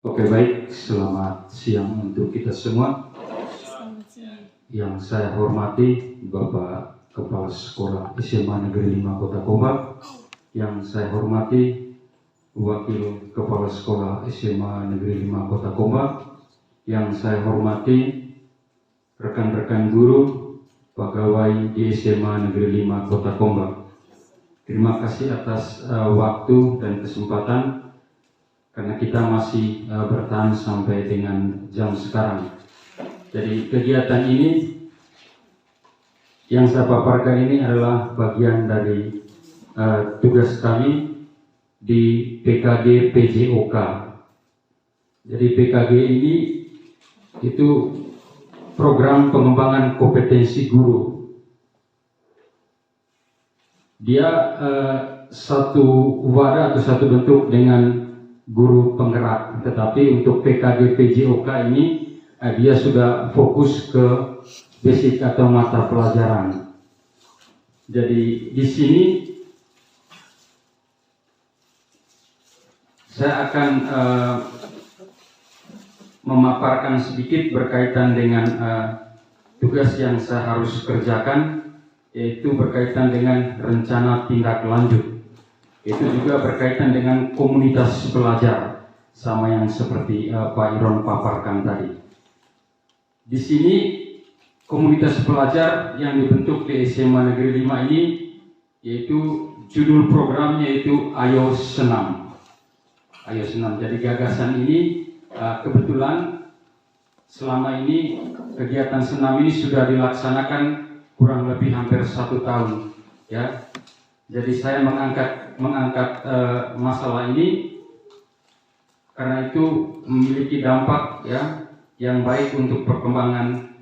Oke, baik, selamat siang untuk kita semua. Yang saya hormati Bapak Kepala Sekolah SMA Negeri 5 Kota Gombak, yang saya hormati Wakil Kepala Sekolah SMA Negeri 5 Kota Gombak, yang saya hormati rekan-rekan guru, pegawai di SMA Negeri 5 Kota Gombak. Terima kasih atas waktu dan kesempatan, karena kita masih bertahan sampai dengan jam sekarang. Jadi kegiatan ini yang saya paparkan ini adalah bagian dari tugas kami di PKG PJOK. Jadi PKG ini itu program pengembangan kompetensi guru. Dia satu wadah atau satu bentuk dengan guru penggerak, tetapi untuk PKG PJOK ini dia sudah fokus ke basic atau mata pelajaran. Jadi di sini saya akan memaparkan sedikit berkaitan dengan tugas yang saya harus kerjakan, yaitu berkaitan dengan rencana tindak lanjut. Itu juga berkaitan dengan komunitas pelajar, sama yang seperti Pak Iron paparkan tadi. Di sini komunitas pelajar yang dibentuk di SMA Negeri 5 ini, yaitu judul programnya yaitu Ayo Senam. Ayo Senam. Jadi gagasan ini kebetulan selama ini kegiatan senam ini sudah dilaksanakan kurang lebih hampir 1 tahun, ya. Jadi saya mengangkat masalah ini karena itu memiliki dampak, ya, yang baik untuk perkembangan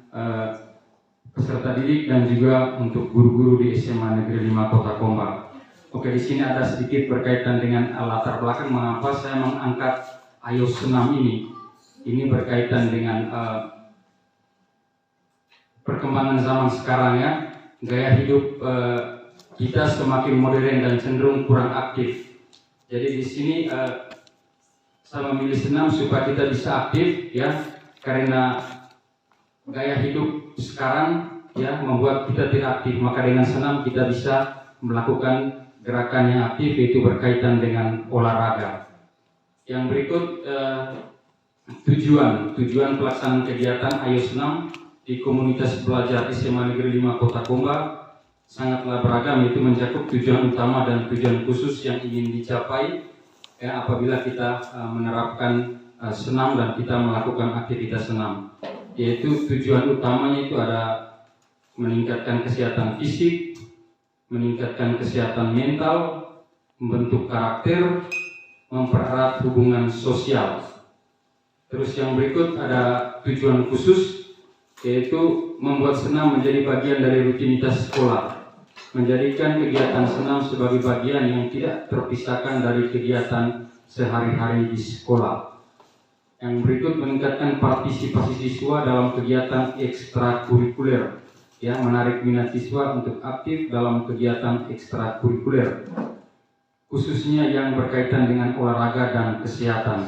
peserta didik dan juga untuk guru-guru di SMA Negeri 5 Kota Gombak. Oke, di sini ada sedikit berkaitan dengan latar belakang mengapa saya mengangkat Ayo Senam ini. Ini berkaitan dengan perkembangan zaman sekarang, ya. Gaya hidup kita semakin modern dan cenderung kurang aktif. Jadi di sini saya memilih senam supaya kita bisa aktif, ya, karena gaya hidup sekarang, ya, membuat kita tidak aktif. Maka dengan senam kita bisa melakukan gerakan yang aktif, yaitu berkaitan dengan olahraga. Yang berikut tujuan pelaksanaan kegiatan Ayo Senam di komunitas pelajar SMA Negeri 5 Kota Gombak sangatlah beragam, yaitu mencakup tujuan utama dan tujuan khusus yang ingin dicapai, ya, apabila kita menerapkan senam dan kita melakukan aktivitas senam. Yaitu tujuan utamanya itu ada meningkatkan kesehatan fisik, meningkatkan kesehatan mental, membentuk karakter, mempererat hubungan sosial. Terus yang berikut ada tujuan khusus, yaitu membuat senam menjadi bagian dari rutinitas sekolah, menjadikan kegiatan senam sebagai bagian yang tidak terpisahkan dari kegiatan sehari-hari di sekolah. Yang berikut meningkatkan partisipasi siswa dalam kegiatan ekstrakurikuler, ya, menarik minat siswa untuk aktif dalam kegiatan ekstrakurikuler, khususnya yang berkaitan dengan olahraga dan kesehatan.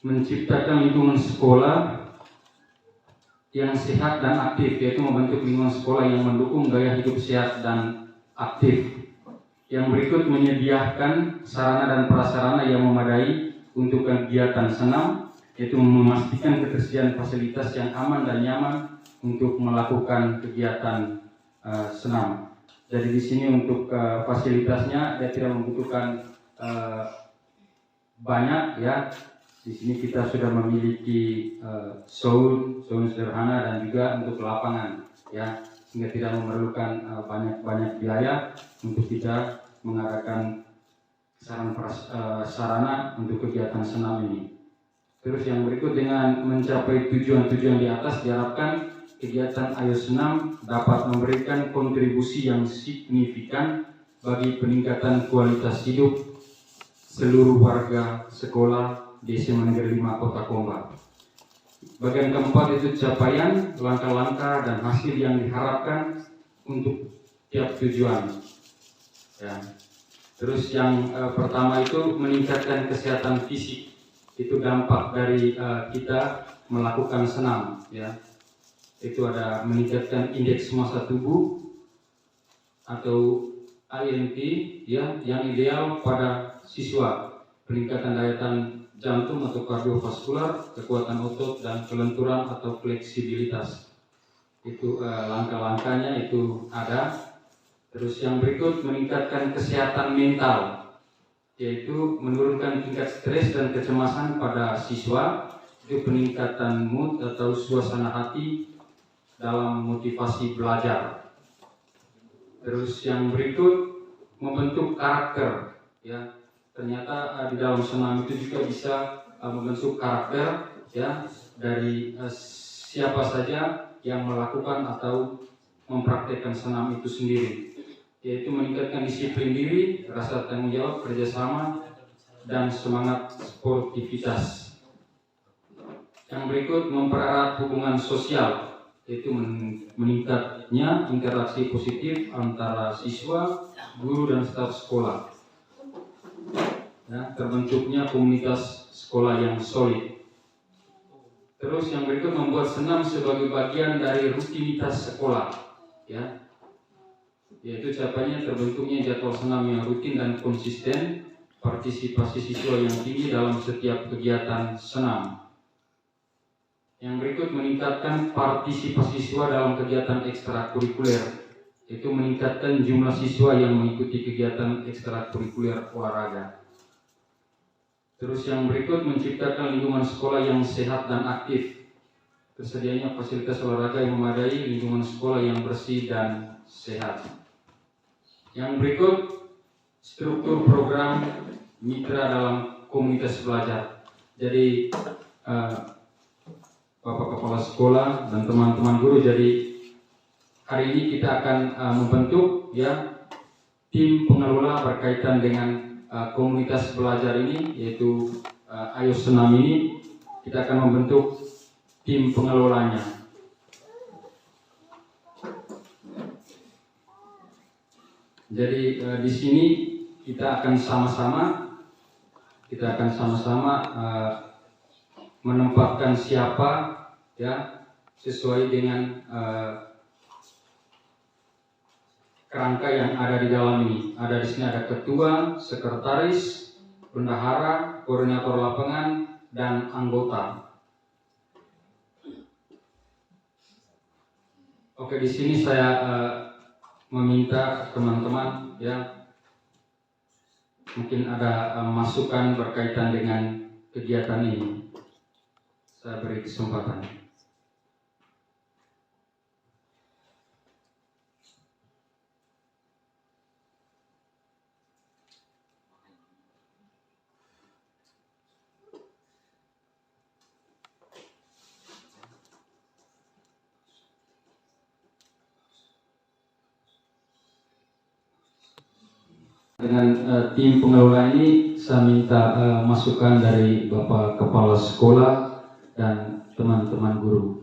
Menciptakan lingkungan sekolah yang sehat dan aktif, yaitu membentuk lingkungan sekolah yang mendukung gaya hidup sehat dan aktif. Yang berikut menyediakan sarana dan prasarana yang memadai untuk kegiatan senam, yaitu memastikan ketersediaan fasilitas yang aman dan nyaman untuk melakukan kegiatan senam. Jadi di sini untuk fasilitasnya dia tidak membutuhkan banyak, ya. Di sini kita sudah memiliki sound sederhana dan juga untuk lapangan, ya, sehingga tidak memerlukan banyak biaya untuk kita mengadakan sarana untuk kegiatan senam ini. Terus yang berikut, dengan mencapai tujuan-tujuan di atas, diharapkan kegiatan Ayo Senam dapat memberikan kontribusi yang signifikan bagi peningkatan kualitas hidup seluruh warga sekolah di SMA Negeri 5 Kota Gombak. Bagian keempat itu capaian, langkah-langkah dan hasil yang diharapkan untuk tiap tujuan, ya. Terus yang pertama itu meningkatkan kesehatan fisik, itu dampak dari kita melakukan senam, ya. Itu ada meningkatkan indeks massa tubuh atau IMT, ya, yang ideal pada siswa, peningkatan daya tahan jantung atau kardiovaskular, kekuatan otot dan kelenturan atau fleksibilitas. Itu langkah-langkahnya itu ada. Terus yang berikut meningkatkan kesehatan mental, yaitu menurunkan tingkat stres dan kecemasan pada siswa, itu peningkatan mood atau suasana hati dalam motivasi belajar. Terus yang berikut membentuk karakter, ya. Ternyata di dalam senam itu juga bisa membentuk karakter, ya, dari siapa saja yang melakukan atau mempraktekkan senam itu sendiri, yaitu meningkatkan disiplin diri, rasa tanggung jawab, kerjasama, dan semangat sportivitas. Yang berikut mempererat hubungan sosial, yaitu meningkatnya interaksi positif antara siswa, guru, dan staf sekolah. Ya, terbentuknya komunitas sekolah yang solid. Terus yang berikut membuat senam sebagai bagian dari rutinitas sekolah, ya, yaitu capainya terbentuknya jadwal senam yang rutin dan konsisten, partisipasi siswa yang tinggi dalam setiap kegiatan senam. Yang berikut meningkatkan partisipasi siswa dalam kegiatan ekstrakurikuler, yaitu meningkatkan jumlah siswa yang mengikuti kegiatan ekstrakurikuler olahraga. Terus yang berikut menciptakan lingkungan sekolah yang sehat dan aktif, tersedianya fasilitas olahraga yang memadai, lingkungan sekolah yang bersih dan sehat. Yang berikut struktur program mitra dalam komunitas belajar. Jadi Bapak Kepala Sekolah dan teman-teman guru, jadi hari ini kita akan membentuk, ya, tim pengelola berkaitan dengan komunitas belajar ini, yaitu Ayo Senam ini. Kita akan membentuk tim pengelolanya. Jadi di sini kita akan sama-sama menempatkan siapa, ya, sesuai dengan kerangka yang ada di dalam ini. Ada di sini ada ketua, sekretaris, bendahara, koordinator lapangan, dan anggota. Oke, di sini saya meminta teman-teman, ya, mungkin ada masukan berkaitan dengan kegiatan ini. Saya beri kesempatan. Dengan tim pengelola ini saya minta masukan dari Bapak Kepala Sekolah dan teman-teman guru.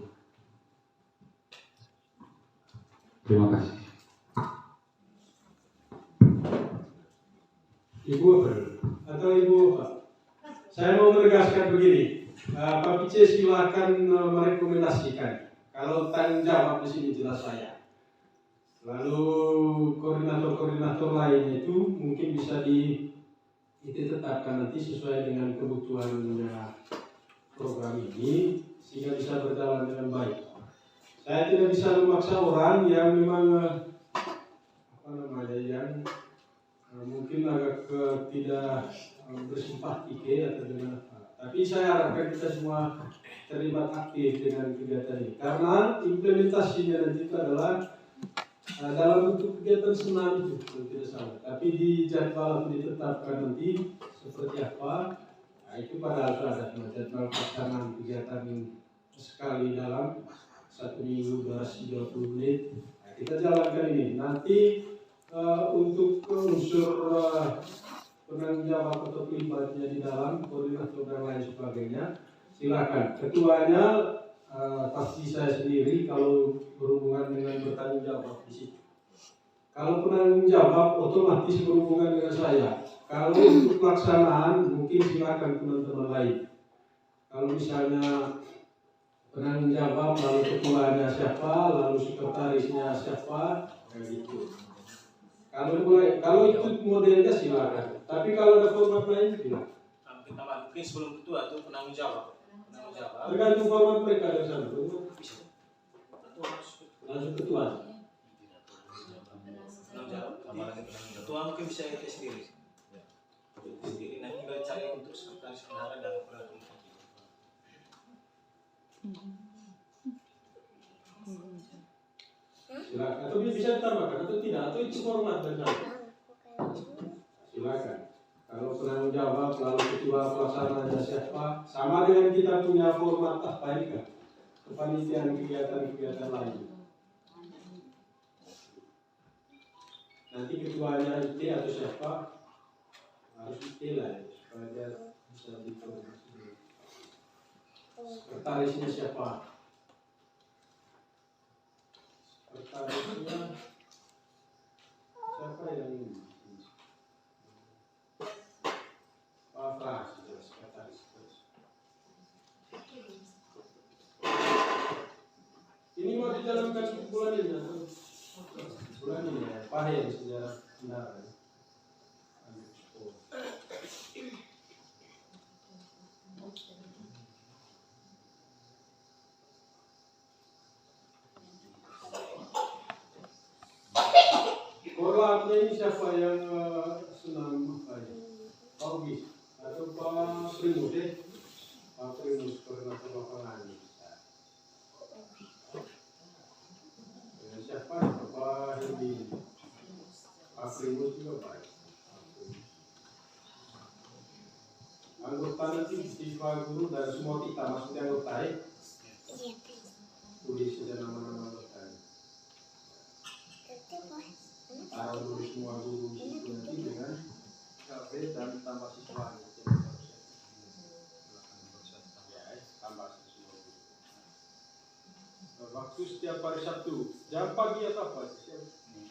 Terima kasih. Ibu atau Ibu, saya mau menegaskan begini, Pak Pice silakan merekomendasikan. Kalau tanggung jawab di sini jelas saya. Lalu koordinator-koordinator lainnya itu mungkin bisa ditetapkan nanti sesuai dengan kebutuhan program ini sehingga bisa berjalan dengan baik. Saya tidak bisa memaksa orang yang memang yang mungkin agak tidak bersimpati atau dengan apa. Tapi saya harapkan kita semua terlibat aktif dengan kegiatan ini karena implementasinya nanti itu adalah dalam bentuk kegiatan senam itu tidak salah. Tapi di jadwal ditetapkan nanti seperti apa, nah, itu pada ada jadwal pelaksanaan kegiatan sekali dalam 1 minggu durasi 20 menit. Nah, kita jalankan ini. Nanti untuk unsur penanggung jawab atau terlibatnya di dalam koordinator dan lain sebagainya, silakan. Ketuanya pasti saya sendiri kalau berhubungan dengan bertanggung jawab di situ. Kalau penanggung jawab otomatis berhubungan dengan saya. Kalau untuk pelaksanaan mungkin silakan teman-teman lain. Kalau misalnya penanggung jawab, lalu ketuanya siapa, lalu sekretarisnya siapa, kayak gitu. Kalau itu modelnya silakan. Tapi kalau ada format lain tidak. Mungkin sebelum ketua itu penanggung jawab. Tergantung format mereka dari sana. Langsung ketua. Ketua mungkin bisa kita sendiri. Sendiri nanti kita cari untuk sekretaris bendahara dan operator. Silakan. Atau bisa ditambahkan atau tidak, atau itu format dari sana. Silakan. Kalau penanggung jawab, lalu ketua pelaksananya siapa, sama dengan kita punya format apa ini kan? Kepanitiaan kegiatan-kegiatan lain. Nanti ketuanya IT atau siapa harus IT lah ya, supaya dia bisa diinformasi. Sekretarisnya siapa? Sekretarisnya siapa yang ini? Pak Pras, sekretaris. Ini mau dijalankan bulan ini atau bulan ini ya? Pahit sejarah benar. Korlapnya ini siapa yang senam apa ya? Pak Ugis atau Pak Primus ya? Pak Primus koordinator lapangan. Dengan siapa? Pak Hendi. Pak Primus juga baik. Anggota nanti di Pak Guru dan semua kita maksudnya anggota ya? Tulis saja nama-nama anggota. Taruh dulu semua guru di situ nanti dengan KP dan tambah siswa. Tambah siswa. Waktu setiap hari Sabtu, jam pagi atau apa?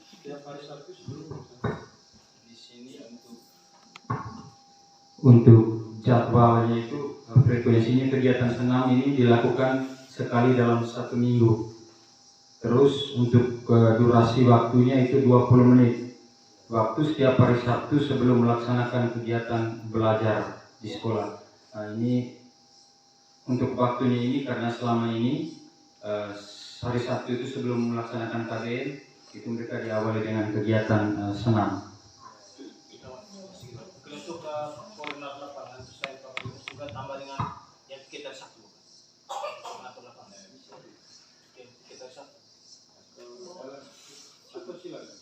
Setiap hari Sabtu sebelum Di sini Untuk jadwalnya itu frekuensinya kegiatan senam ini dilakukan sekali dalam 1 minggu. Terus untuk durasi waktunya itu 20 menit. Waktu setiap hari Sabtu sebelum melaksanakan kegiatan belajar di sekolah. Nah, ini untuk waktunya ini karena selama ini hari Sabtu itu sebelum melaksanakan KBM itu mereka diawali dengan kegiatan senam. untuk koordinator lapangan saya juga tambah dengan yang kita satu. Koordinator lapangan kita satu. Atau silakan.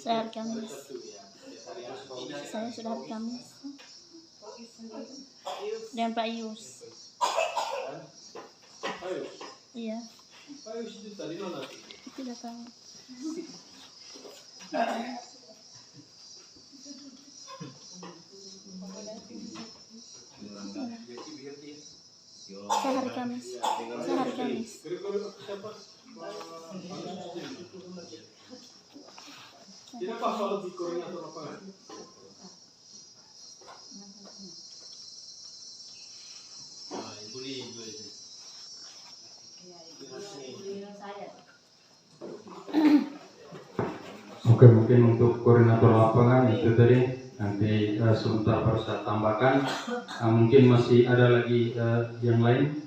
Saya hari Kamis. Saya sudah hari Kamis. Dan Pak Yus. Ayo. Iya. Ayo itu tadi mana? Tidak tahu. Saya hari Kamis. Saya hari Kamis. Siapa? Tidak apa soal di koordinator lapangan. Oke, mungkin untuk koordinator lapangan itu tadi nanti sebentar baru saya tambahkan. Mungkin masih ada lagi yang lain.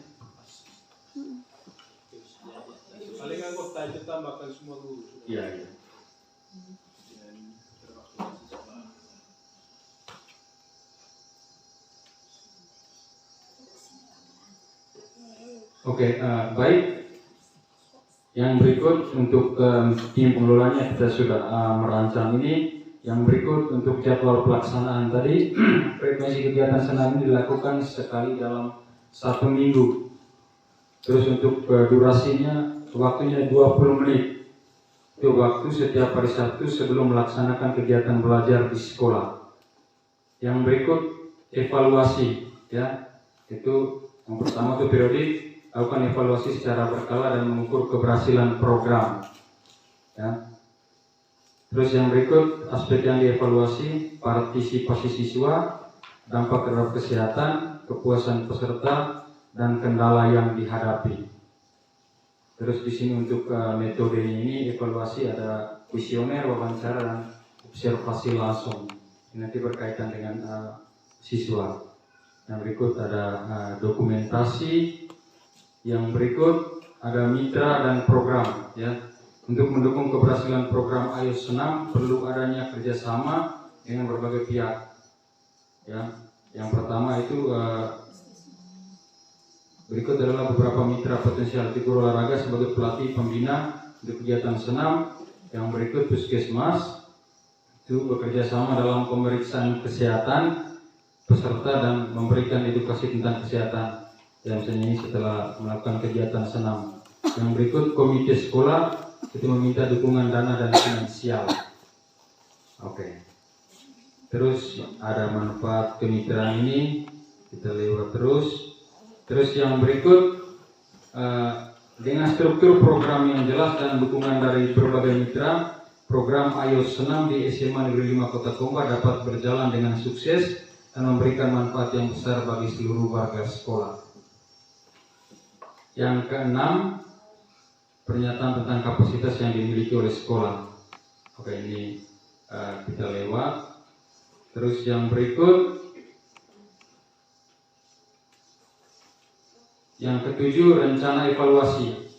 Paling anggota itu tambahkan semua dulu. Iya, iya. Oke, baik. Yang berikut untuk tim pengelolanya kita sudah merancang ini. Yang berikut untuk jadwal pelaksanaan tadi, frekuensi kegiatan senam ini dilakukan sekali dalam 1 minggu. Terus untuk durasinya, waktunya 20 menit. Itu waktu setiap hari Sabtu sebelum melaksanakan kegiatan belajar di sekolah. Yang berikut evaluasi, ya, itu yang pertama itu periodik. Lakukan evaluasi secara berkala dan mengukur keberhasilan program. Ya. Terus yang berikut, aspek yang dievaluasi, partisipasi siswa, dampak terhadap kesehatan, kepuasan peserta, dan kendala yang dihadapi. Terus di sini untuk metodenya ini evaluasi ada kuesioner, wawancara, dan observasi langsung. Ini nanti berkaitan dengan siswa. Yang berikut ada dokumentasi. Yang berikut ada mitra dan program. Ya, untuk mendukung keberhasilan program Ayo Senam perlu adanya kerjasama dengan berbagai pihak. Ya, yang pertama itu berikut adalah beberapa mitra potensial figur olahraga sebagai pelatih pembina untuk kegiatan senam. Yang berikut puskesmas itu bekerja sama dalam pemeriksaan kesehatan peserta dan memberikan edukasi tentang kesehatan. Yang misalnya ini setelah melakukan kegiatan senam. Yang berikut komite sekolah itu meminta dukungan dana dan finansial. Oke. Terus ada manfaat kemitraan ini, kita lewat terus. Terus yang berikut dengan struktur program yang jelas dan dukungan dari berbagai mitra, program Ayo Senam di SMA Negeri 5 Kota Komba dapat berjalan dengan sukses dan memberikan manfaat yang besar bagi seluruh warga sekolah. Yang keenam, pernyataan tentang kapasitas yang dimiliki oleh sekolah. Oke, ini kita lewat. Terus yang berikut, yang ketujuh, rencana evaluasi.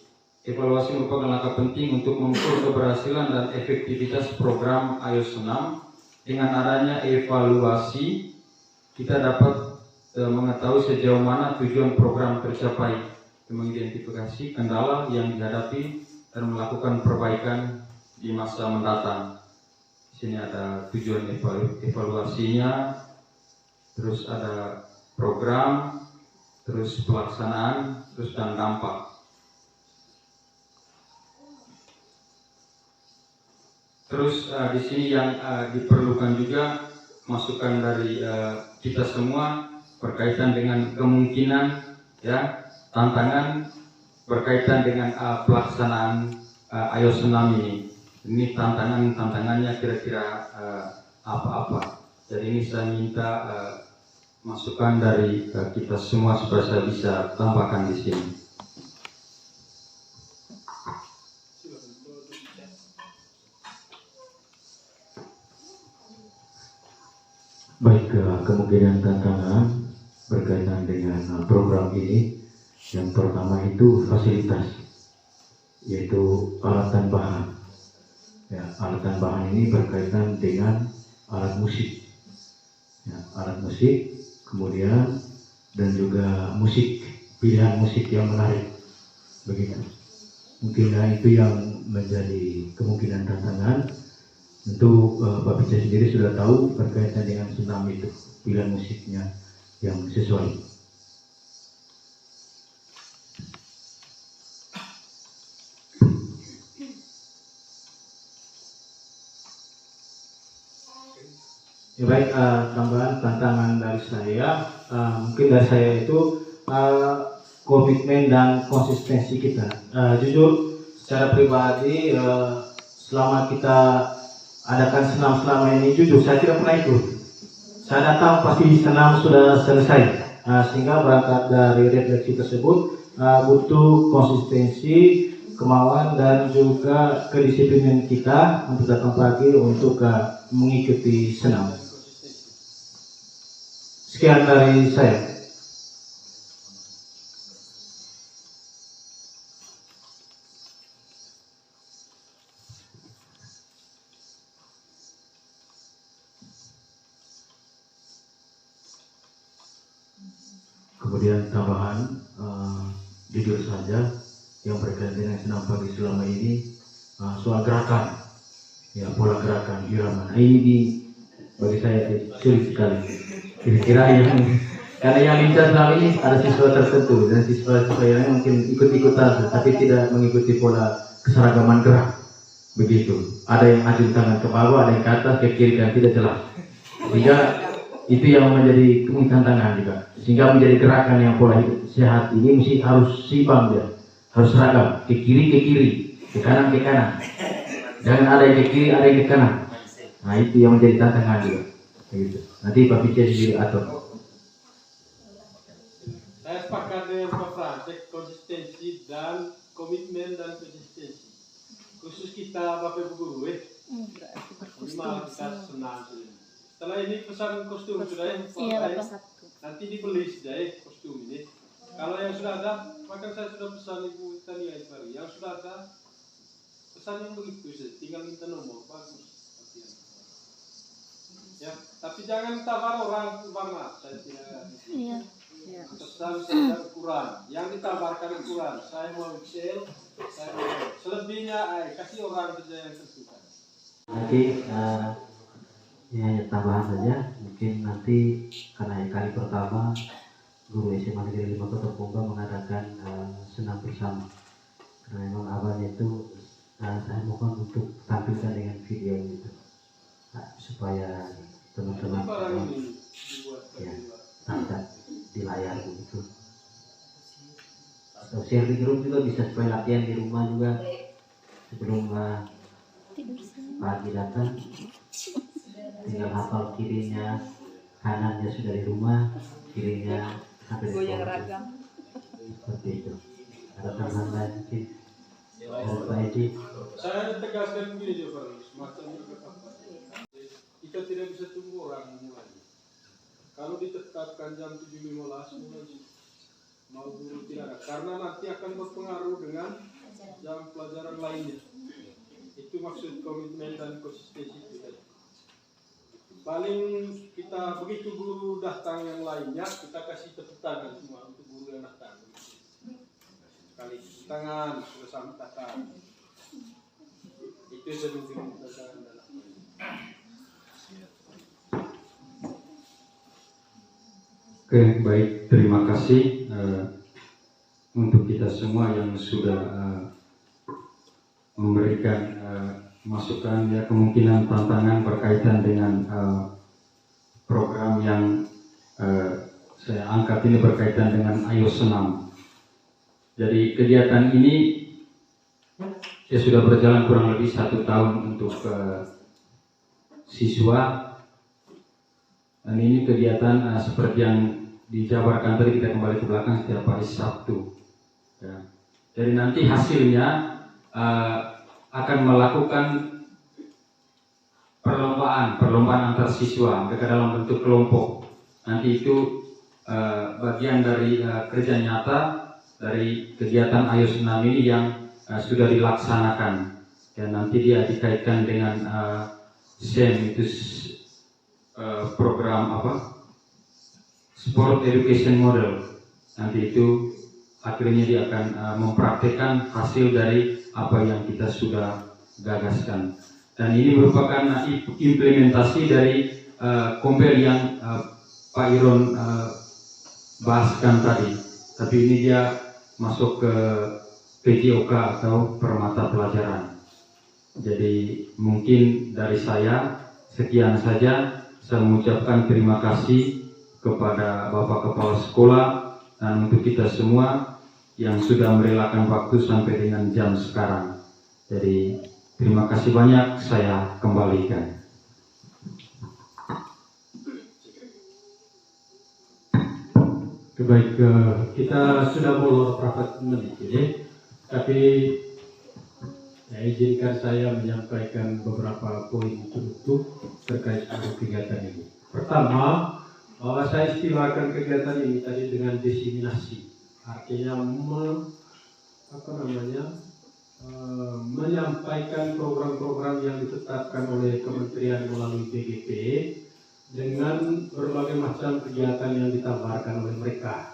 Evaluasi merupakan langkah penting untuk mengukur keberhasilan dan efektivitas program Ayo Senam. Dengan adanya evaluasi, kita dapat mengetahui sejauh mana tujuan program tercapai, mengidentifikasi kendala yang dihadapi dan melakukan perbaikan di masa mendatang. Di sini ada tujuan evaluasinya, terus ada program, terus pelaksanaan, terus dan dampak. Terus di sini yang diperlukan juga masukan dari kita semua berkaitan dengan kemungkinan, ya, tantangan berkaitan dengan pelaksanaan Ayo Senam ini. Ini tantangannya kira-kira apa-apa. Jadi ini saya minta masukan dari kita semua supaya saya bisa tambahkan di sini. Baik, kemungkinan tantangan berkaitan dengan program ini, yang pertama itu fasilitas, yaitu alat dan bahan. Ya, alat dan bahan ini berkaitan dengan alat musik, ya, alat musik, kemudian dan juga musik, pilihan musik yang menarik, begitu. Mungkin itu yang menjadi kemungkinan tantangan. Tentu Pak Pica sendiri sudah tahu berkaitan dengan senam itu, pilihan musiknya yang sesuai. Ya, baik, tambahan tantangan dari saya, mungkin dari saya itu komitmen dan konsistensi kita. Jujur, secara pribadi, selama kita adakan senam selama ini, jujur saya tidak pernah ikut. Saya datang pasti senam sudah selesai, sehingga berangkat dari refleksi tersebut butuh konsistensi, kemauan dan juga kedisiplinan kita untuk datang pagi untuk mengikuti senam. Sekian dari saya. Kemudian tambahan, jujur saja yang berkaitan dengan senam pagi selama ini, soal gerakan, ya, pola gerakan, irama. Ini bagi saya sulit sekali. Kira-kira karena yang lincah selama ini ada siswa tertentu dan siswa-siswa yang mungkin ikut-ikutan, tapi tidak mengikuti pola keseragaman gerak. Begitu. Ada yang ajung tangan ke bawah, ada yang ke atas, ke kiri, dan tidak jelas. Sehingga itu yang menjadi tantangan juga. Sehingga menjadi gerakan yang pola hidup sehat ini mesti harus seimbang dia, harus seragam, ke kiri, ke kanan, Jangan ada yang ke kiri, ada yang ke kanan. Nah itu yang menjadi tantangan juga. Begitu. Nanti Pak Pice sendiri atur. Saya sepakat dengan Pak Frantek, konsistensi dan komitmen dan konsistensi. Khusus kita Bapak Ibu Guru, minimal kita senang. Setelah ini pesan kostum sudah ya, Iya, Bapak. nanti dibeli sudah ya kostum ini. Kalau yang sudah ada, maka saya sudah pesan Ibu Tania Ismari. Yang sudah ada, pesan yang begitu saja, tinggal minta nomor, bagus. Ya, tapi jangan tabar orang warna, saya tidak. Iya. Pesan saya ukuran, yang ditabarkan ukuran. Saya mau XL, saya mau selebihnya, kasih orang saja yang tentukan. Nanti ini hanya tambahan saja. Mungkin nanti karena kali pertama guru SMA Negeri 5 Kota Pongga mengadakan senam bersama. Karena memang abangnya itu saya mohon untuk tampilkan dengan video itu supaya teman-teman ya tampil di layar begitu. Atau share di grup juga bisa supaya latihan di rumah juga sebelum pagi datang. Tinggal hafal kirinya, kanannya sudah di rumah, kirinya sampai di sekolah. Seperti itu. Ada tambahan lain mungkin? Pak Edi. Saya tegaskan begini juga, semacam kita tidak bisa tunggu orang mulai. Kalau ditetapkan jam 7.15 mulai mau guru tidak ada, karena nanti akan berpengaruh dengan jam pelajaran lainnya. Itu maksud komitmen dan konsistensi kita. Paling kita begitu guru datang yang lainnya, kita kasih tepuk tangan semua untuk guru yang datang. Kali tepuk tangan sudah sampai datang. Itu sebetulnya pelajaran dalam. Oke, baik. Terima kasih untuk kita semua yang sudah memberikan masukan ya, kemungkinan tantangan berkaitan dengan program yang saya angkat ini berkaitan dengan Ayo Senam. Jadi kegiatan ini ya sudah berjalan kurang lebih 1 tahun untuk siswa, dan ini kegiatan seperti yang dijabarkan tadi, kita kembali ke belakang setiap hari Sabtu ya. Jadi nanti hasilnya akan melakukan perlombaan antar siswa, mereka dalam bentuk kelompok. Nanti itu bagian dari kerja nyata dari kegiatan Ayo Senam ini yang sudah dilaksanakan, dan nanti dia dikaitkan dengan SEM, itu program Sport Education Model. Nanti itu akhirnya dia akan mempraktikkan hasil dari apa yang kita sudah gagaskan, dan ini merupakan implementasi dari kompel yang Pak Iron bahaskan tadi, tapi ini dia masuk ke PJOK atau permata pelajaran. Jadi mungkin dari saya sekian saja. Saya mengucapkan terima kasih kepada Bapak Kepala Sekolah dan untuk kita semua yang sudah merelakan waktu sampai dengan jam sekarang. Jadi terima kasih banyak, saya kembalikan. Baik, kita sudah mulai rapat menit ini, tapi ya, izinkan saya menyampaikan beberapa poin penutup terkait dengan kegiatan ini. Pertama, bahwa saya istilahkan kegiatan ini tadi dengan diseminasi, artinya menyampaikan program-program yang ditetapkan oleh Kementerian melalui BGP dengan berbagai macam kegiatan yang ditawarkan oleh mereka.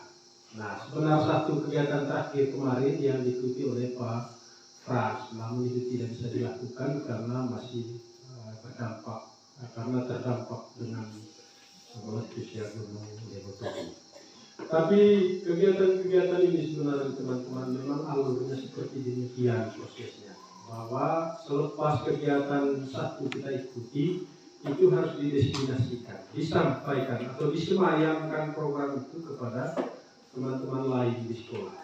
Nah, sebenarnya satu kegiatan terakhir kemarin yang diikuti oleh Pak Frans, namun itu tidak bisa dilakukan karena masih terdampak dengan meletusnya gunung Lewotong. Tapi kegiatan-kegiatan ini sebenarnya teman-teman memang alurnya seperti demikian prosesnya, bahwa selepas kegiatan satu kita ikuti, itu harus didesinasikan, disampaikan atau disemayamkan program itu kepada teman-teman lain di sekolah.